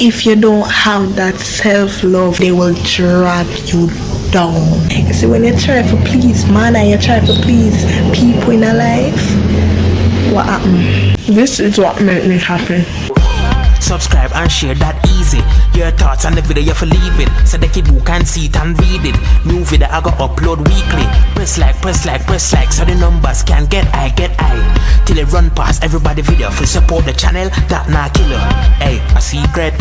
if you don't have that self-love, they will drag you down. You see, when you try to please man and you try to please people in a life, what happened? This is what made me happy. Subscribe and share that easy. Your thoughts on the video you for leave it, so Dekiboo can see it and read it. New video I go upload weekly. Press like, so the numbers can get high. Till it run past everybody video. For support the channel, that not killer. Hey, a secret.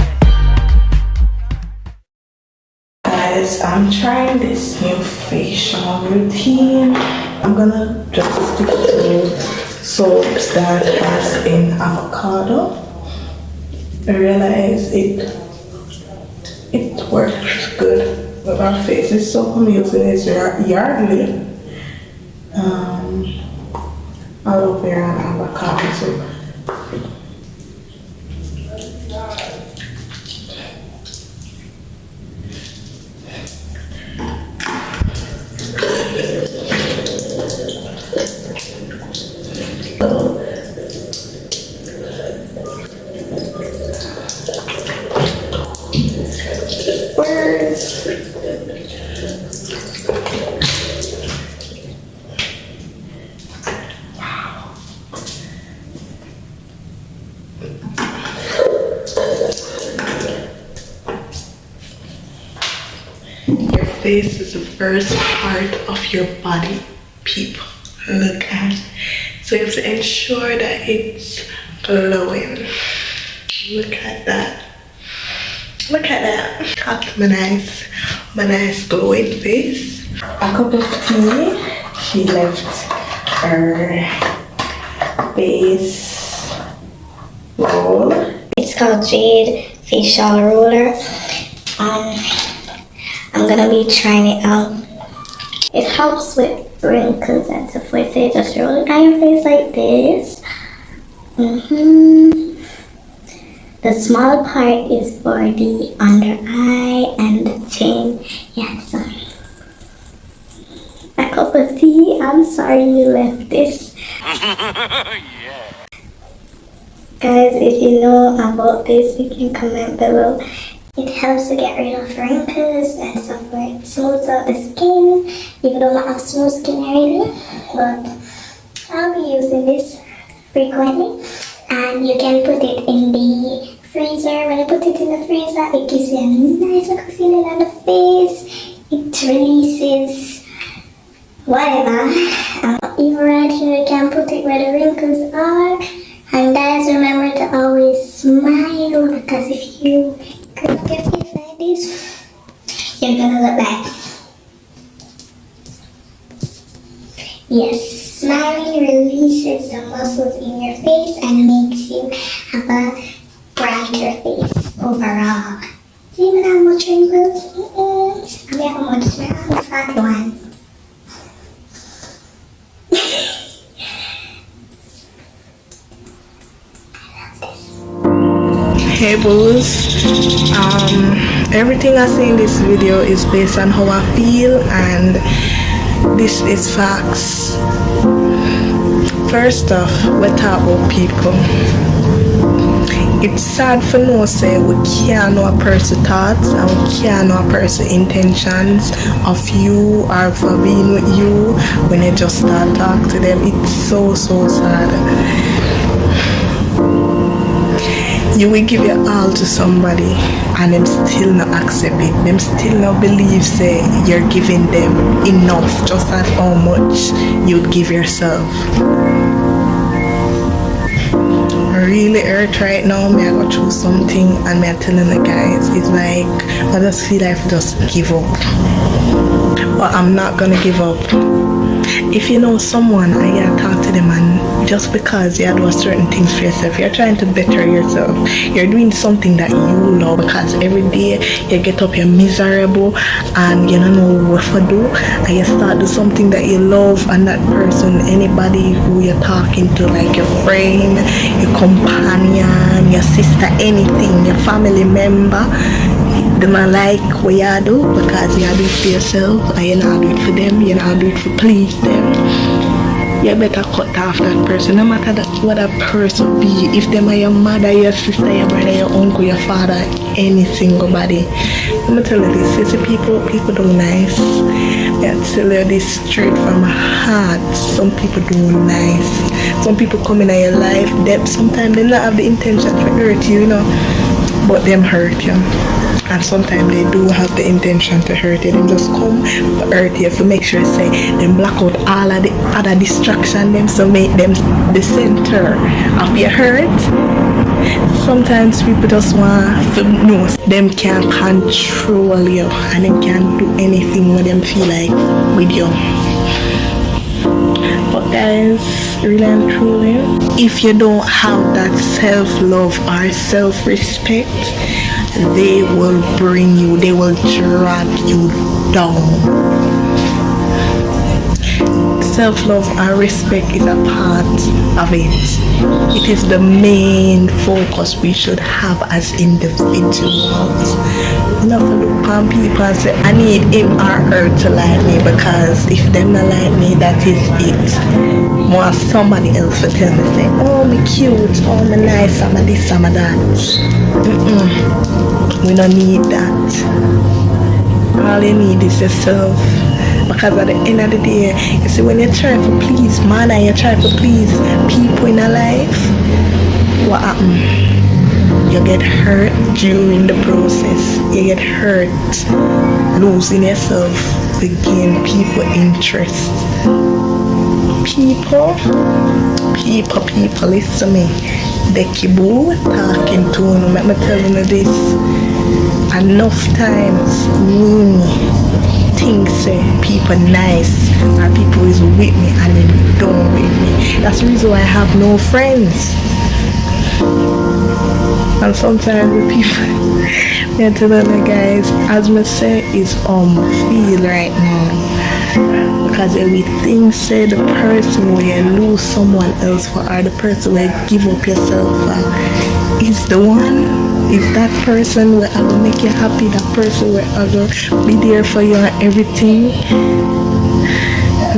Guys, I'm trying this new facial routine. I'm gonna just stick to soaps that has in avocado. I realize it works good with our faces, so I'm using this Yardley aloe vera and avocado soap. Your face is the first part of your body, people. Look at. So you have to ensure that it's glowing. Look at that. Look at that. Got my nice glowing face. A cup of tea. She left her face roll. It's called Jade Facial Roller. I'm gonna be trying it out. It helps with wrinkles and stuff like that. Just roll it on your face like this. The small part is for the under eye and the chin. Yeah, so a cup of tea. I'm sorry you left this. Yeah. Guys, if you know about this, you can comment below. It helps to get rid of wrinkles and stuff like that. Smooths out the skin, even though I have smooth skin already. But I'll be using this frequently. And you can put it in the freezer. When you put it in the freezer, it gives you a nice little feeling on the face. It releases whatever. Even right here, you can put it where the wrinkles are. And guys, remember to always smile, because if you curl up your face like this, you're gonna look like, yes, smiling releases the muscles in your face and makes you have a brighter face overall. See even how much wrinkles? I mean, how much now? The fat one. Hey boos, everything I say in this video is based on how I feel, and this is facts. First off, we talk about people. It's sad for no say we can't know a person's thoughts and we can't know a person's intentions of you or for being with you when you just start talking to them. It's so sad. You will give your all to somebody and them still not accept it. Them still not believe say you're giving them enough, just at how much you'd give yourself. Really hurt right now. Me I go through something and me I telling the guys, it's like I just feel like I just give up. But I'm not gonna give up. If you know someone and you talk to them, and just because you do certain things for yourself, you're trying to better yourself, you're doing something that you love, because every day you get up, you're miserable and you don't know what to do, and you start do something that you love, and that person, anybody who you're talking to, like your friend, your companion, your sister, anything, your family member, they not like what you do because you do it for yourself and you not do it for them, you not do it for please them. you better cut off that person. No matter what that person be. If them are your mother, your sister, your brother, your uncle, your father, any single body. Let me tell you this, you see people do nice. I tell you this straight from my heart. Some people do nice. Some people come in your life, that sometimes they not have the intention to hurt you, you know, but them hurt you. And sometimes they do have the intention to hurt you. They just come to hurt you to make sure say them block out all of the other distraction them, so make them the center of your hurt. Sometimes people just want to know them can't control you and them can't do anything when them feel like with you. But guys, really and truly, if you don't have that self-love or self-respect, they will bring you, they will drag you down. Self-love and respect is a part of it. It is the main focus we should have as individuals. Not to look on people and say, I need him or her to like me, because if them not like me, that is it. Want somebody else to tell me, say, oh, me cute, oh, me nice, I'm a this, I'm a that. We don't need that. All you need is yourself. Because at the end of the day, you see, when you try to please man and you try to please people in a life, what happens? You get hurt during the process. You get hurt losing yourself to gain people interest. People, listen to me. Dekiboo talking to you, let me tell you this. Enough times, think say people nice and people is with me and they don't with me. That's the reason why I have no friends. And sometimes the people, I tell them, guys, as me say, is feel right now. Because everything say the person where you lose someone else for, or the person where you give up yourself for, is the one. Is that person where I will make you happy, that person where I will be there for you and everything?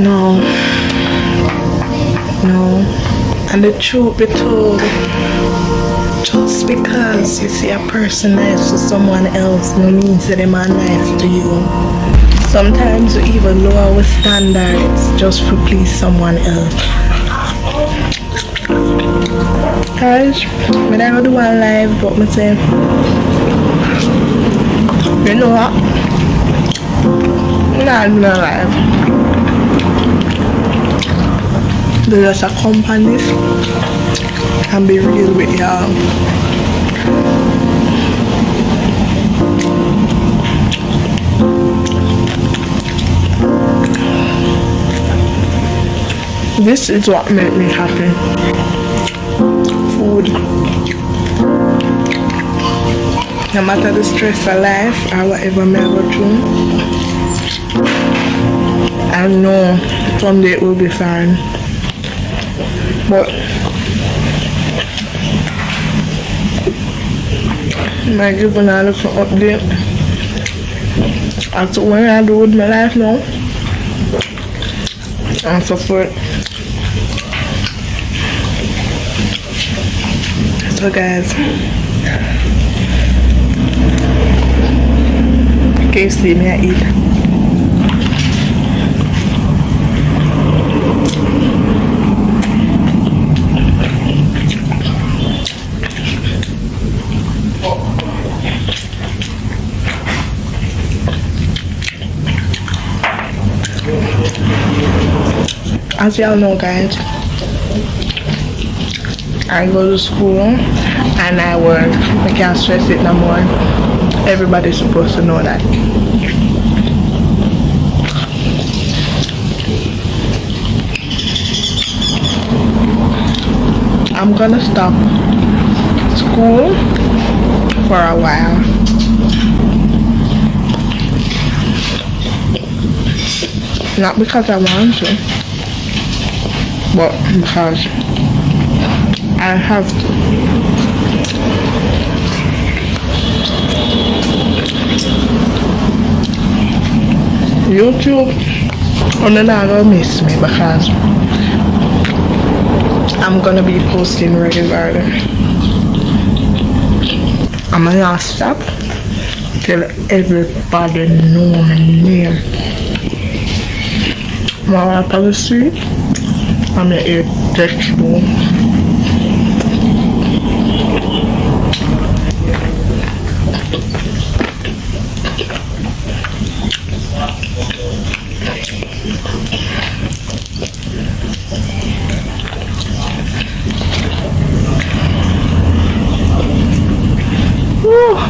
No. And the truth be told, just because you see a person nice to someone else, no means that they are nice to you. Sometimes we even lower our standards just to please someone else. Guys, when I go do one live, but me say, you know what? I'm not doing a live. There's just a company and be real with y'all. This is what made me happy. Food. No matter the stress of life or whatever I go through, I know someday it will be fine. But I give a little update as to what I do with my life now and so forth. So guys, KFC me I eat. As y'all know, guys, I go to school and I work. I can't stress it no more. Everybody's supposed to know that. I'm gonna stop school for a while. Not because I want to, but because I have to. YouTube, and then I don't miss me because I'm gonna be posting regularly. I'm gonna stop till everybody know my name. While I'm on the street, I'm gonna eat Dekiboo.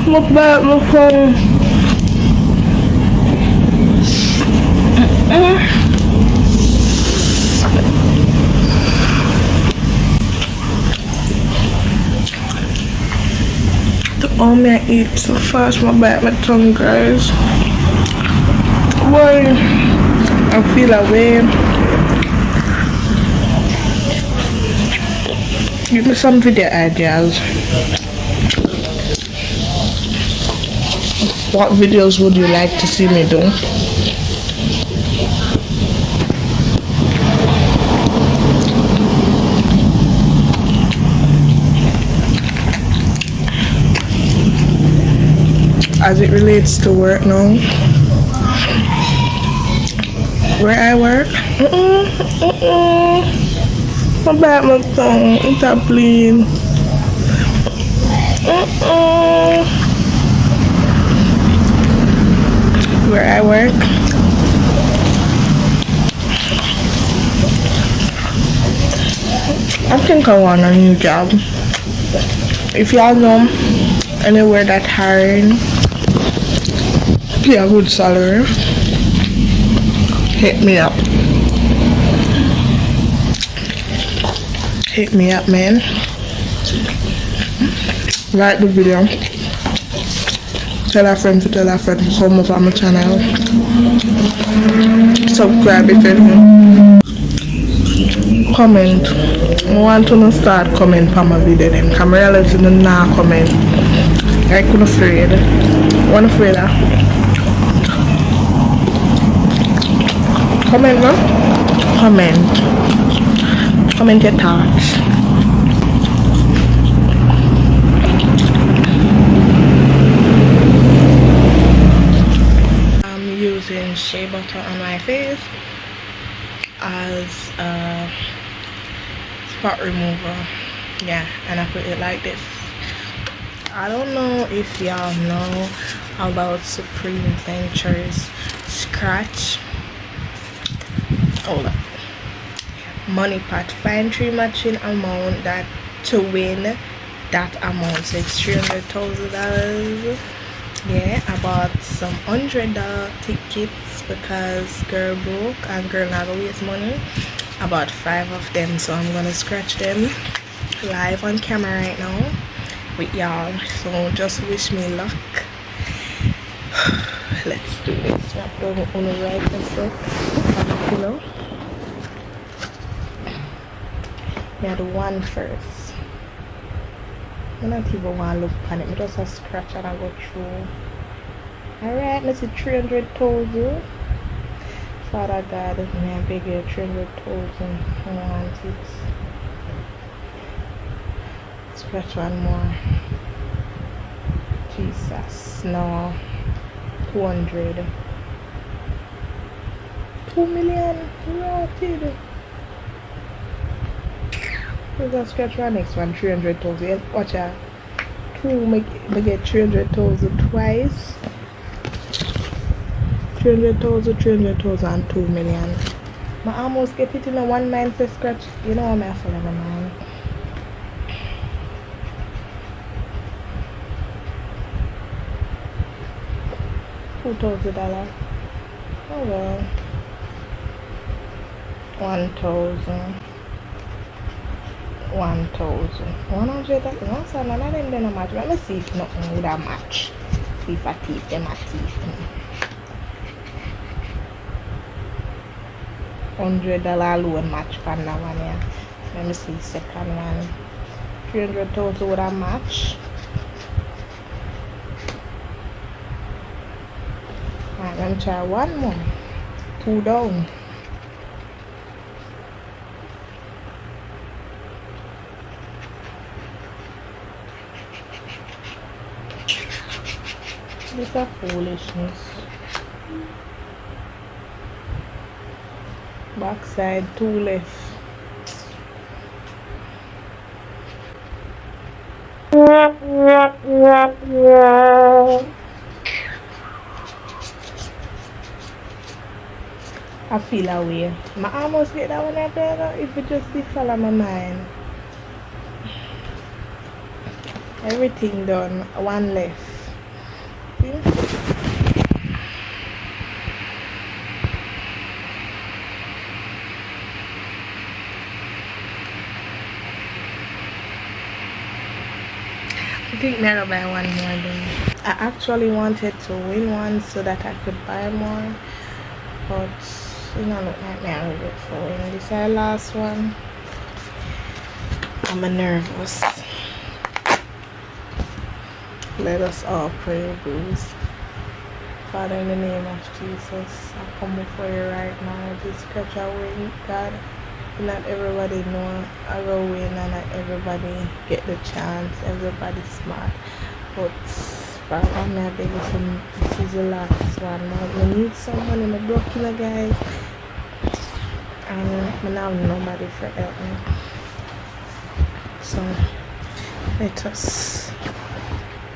My back, my phone. Oh man, I eat so fast, my back, my tongue, guys. Boy, I feel away. Give me some video ideas. What videos would you like to see me do? As it relates to work now, where I work, my back, my tongue, it's a bleed. Where I work, I think I want a new job. If y'all know anywhere that hiring, pay a good salary, hit me up. Hit me up, man. Like the video. Tell a friend to tell a friend to come up on my channel. Subscribe if you know. Comment. I want to start comment on my video then. Come realize you not comment. I couldn't afraid. One afraid of. Comment no? Comment. Comment your thoughts. Using shea butter on my face as a spot remover, yeah, and I put it like this. I don't know if y'all know about Supreme Ventures scratch, hold up, money pot, find 3 matching amount that to win that amount, so it's $300,000. Yeah, I bought some $100 tickets because girl broke and girl not gonna waste money. I bought 5 of them, so I'm gonna scratch them live on camera right now with y'all. So just wish me luck. Let's do this. I'm going on the right and stuff. Pillow. Yeah, the one first. I don't even want to look on it. I just a scratch and I go through. Alright, let's see 300,000. Father God, may I beg you 300,000. I want it. Scratch one more. Jesus. No. 200. 2 million. Rotted. We're gonna scratch our next one, 300,000. Watch out. 2 make get 300,000 twice. 300,000, 300,000, and 2 million. I almost get it in a one mindset scratch. You know what I'm for never mind. $2,000. Oh well. 1,000. 1,100. That's none of them don't match. Let me see if nothing would have match. See if I teeth them a teeth. $100 loan match for that one here. Let me see second one. 300,000 would have match. Alright, let me try one more. 2 down. This a foolishness. Backside 2 left. I feel away. I almost get that one up there if it just did follow my mind. Everything done. One left. See? I think maybe I'll buy one more then. I actually wanted to win one so that I could buy more, but you know, look like me I will wait for winning. This is our last one. I'm nervous. Let us all pray, booze. Father, in the name of Jesus, I come before you right now. This scripture win, God. Not everybody know I will win, and not everybody get the chance. Everybody's smart, but for one, I beg you, this is the last one. I need someone in the broken, guys, and I don't have nobody for help me. So let us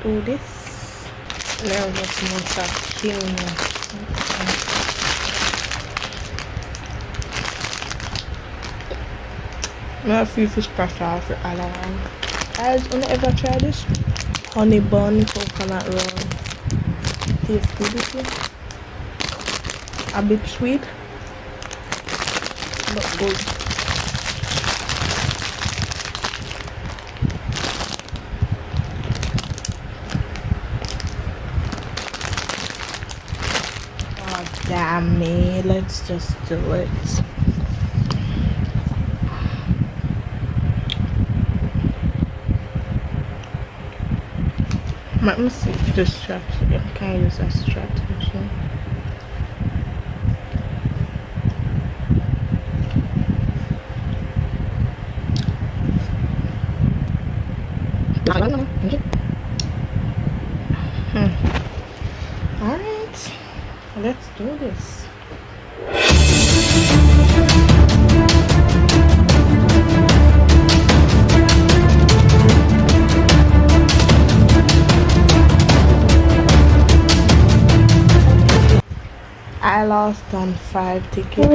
do this. Nervousness are killing me. I feel fish scratch off the other one. Guys, wanna ever try this? Honey bun coconut roll. Tastes good, this one. A bit sweet, but good. Oh damn me! Let's just do it. Let me see if this strategy can I use that strategy. Alright, let's do this. I lost on 5 tickets.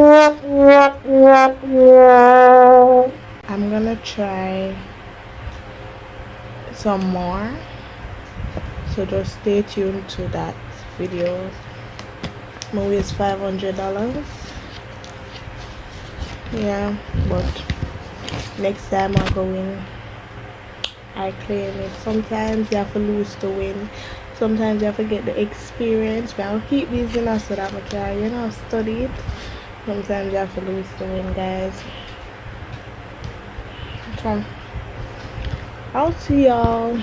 I'm gonna try some more, so just stay tuned to that video. My way is $500. Yeah, but next time I go in, I claim it. Sometimes you have to lose to win. Sometimes you have to get the experience, but I'll keep these in us so that I can, you know, study it. Sometimes you have to lose to win, guys. So I'll see y'all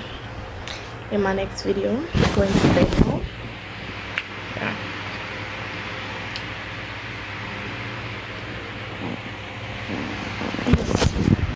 in my next video. I'm going to bed now.